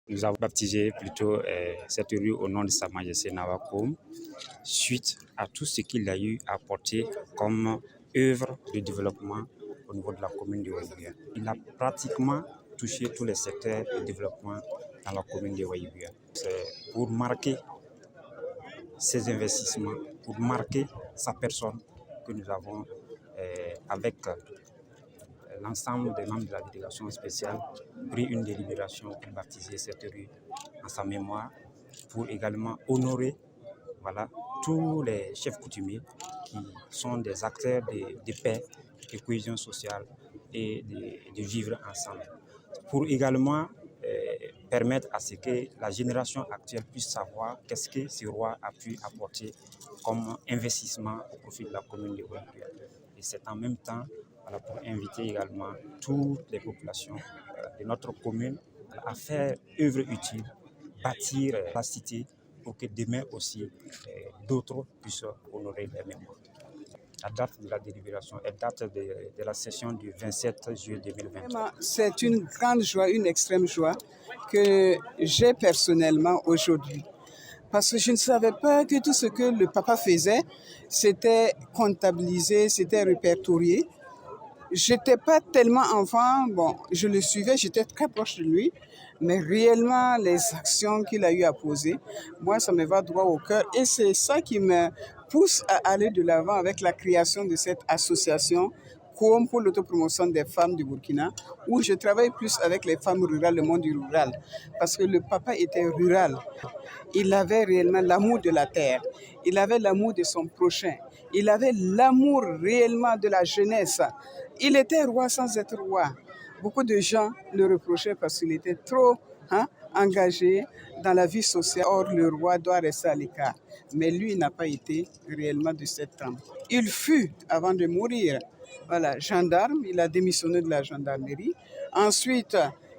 Nous avons baptisé plutôt cette rue au nom de Sa Majesté Nawa Combes, suite à tout ce qu'il a eu à apporter comme œuvre de développement au niveau de la commune de Waïbouya. Il a pratiquement touché tous les secteurs de développement dans la commune de Waïbouya. C'est pour marquer ses investissements, pour marquer sa personne que nous avons avec l'ensemble des membres de la délégation spéciale pris une délibération pour baptiser cette rue en sa mémoire, pour également honorer tous les chefs coutumiers qui sont des acteurs de paix, de cohésion sociale et de vivre ensemble. Pour également permettre à ce que la génération actuelle puisse savoir qu'est-ce que ce roi a pu apporter comme investissement au profit de la commune de Waïbouya. Et c'est en même temps pour inviter également toutes les populations de notre commune à faire œuvre utile, bâtir la cité pour que demain aussi d'autres puissent honorer leur mémoire. La date de la délibération est date de la session du 27 juillet 2023. C'est une grande joie, une extrême joie que j'ai personnellement aujourd'hui. Parce que je ne savais pas que tout ce que le papa faisait, c'était comptabilisé, c'était répertorié. J'étais pas tellement enfant, je le suivais, j'étais très proche de lui, mais réellement les actions qu'il a eu à poser, moi ça me va droit au cœur et c'est ça qui me pousse à aller de l'avant avec la création de cette association comme pour l'autopromotion des femmes du Burkina, où je travaille plus avec les femmes rurales, le monde du rural, parce que le papa était rural. Il avait réellement l'amour de la terre, il avait l'amour de son prochain, il avait l'amour réellement de la jeunesse. Il était roi sans être roi. Beaucoup de gens le reprochaient parce qu'il était trop engagé dans la vie sociale. Or, le roi doit rester à l'écart. Mais lui n'a pas été réellement de cette temps. Il fut, avant de mourir, gendarme. Il a démissionné de la gendarmerie. Ensuite,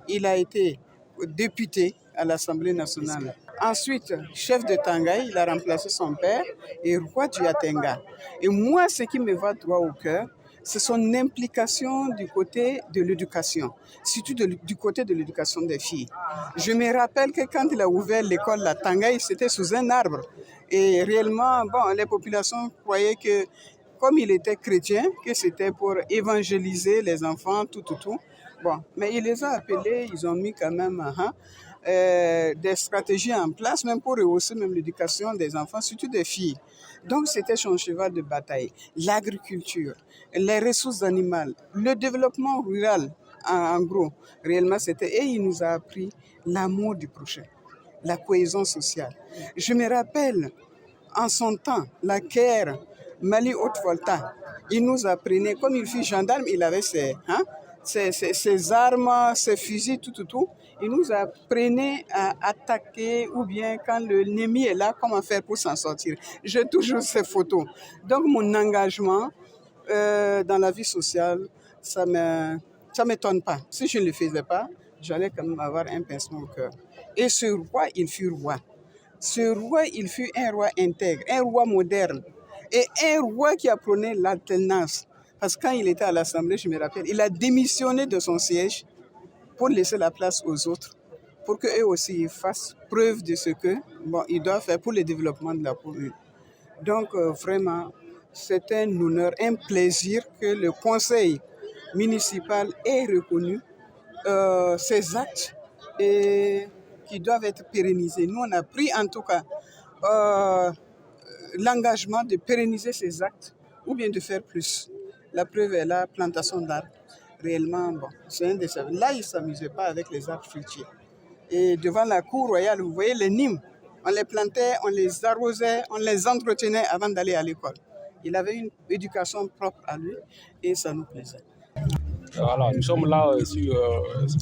il a été député à l'Assemblée nationale. Ensuite, chef de Tangaï, il a remplacé son père et roi du Yatenga. Et moi, ce qui me va droit au cœur, c'est son implication du côté de l'éducation, surtout du côté de l'éducation des filles. Je me rappelle que quand il a ouvert l'école la Tangaï, c'était sous un arbre. Et réellement, les populations croyaient que, comme il était chrétien, que c'était pour évangéliser les enfants, tout. Mais il les a appelés, ils ont mis quand même des stratégies en place, même pour rehausser même l'éducation des enfants, surtout des filles. Donc, c'était son cheval de bataille. L'agriculture, les ressources animales, le développement rural, en gros, réellement, c'était... Et il nous a appris l'amour du prochain, la cohésion sociale. Je me rappelle, en son temps, la Caire, Mali-Haute-Volta, il nous apprenait, comme il fut gendarme, il avait ses armes, ses fusils, tout. Il nous apprenait à attaquer ou bien quand l'ennemi est là, comment faire pour s'en sortir. J'ai toujours ces photos. Donc mon engagement dans la vie sociale, ça m'étonne pas. Si je ne le faisais pas, j'allais quand même avoir un pincement au cœur. Et ce roi, il fut roi. Ce roi, il fut un roi intègre, un roi moderne et un roi qui apprenait l'alternance. Parce que quand il était à l'Assemblée, je me rappelle, il a démissionné de son siège pour laisser la place aux autres, pour qu'eux aussi fassent preuve de ce qu'ils doivent faire pour le développement de la commune. Donc vraiment, c'est un honneur, un plaisir que le conseil municipal ait reconnu ces actes et qui doivent être pérennisés. Nous, on a pris en tout cas l'engagement de pérenniser ces actes ou bien de faire plus. La preuve est la plantation d'arbres. Réellement, c'est un des services. Là, ils ne s'amusaient pas avec les arbres fruitiers. Et devant la cour royale, vous voyez les nimes. On les plantait, on les arrosait, on les entretenait avant d'aller à l'école. Il avait une éducation propre à lui et ça nous plaisait. Voilà, nous sommes là,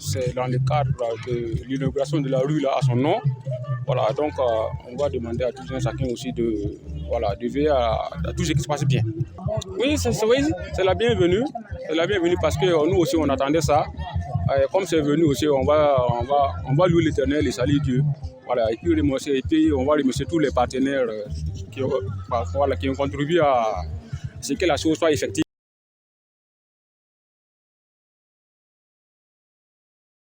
c'est dans le cadre de l'inauguration de la rue là, à son nom. Voilà, donc on va demander à tous et chacun aussi de veiller à tout ce qui se passe bien. Oui, c'est la bienvenue. C'est la bienvenue parce que nous aussi on attendait ça. Comme c'est venu aussi, on va louer l'Éternel et saluer Dieu. Voilà, et puis on va remercier tous les partenaires qui ont contribué à ce que la chose soit effective.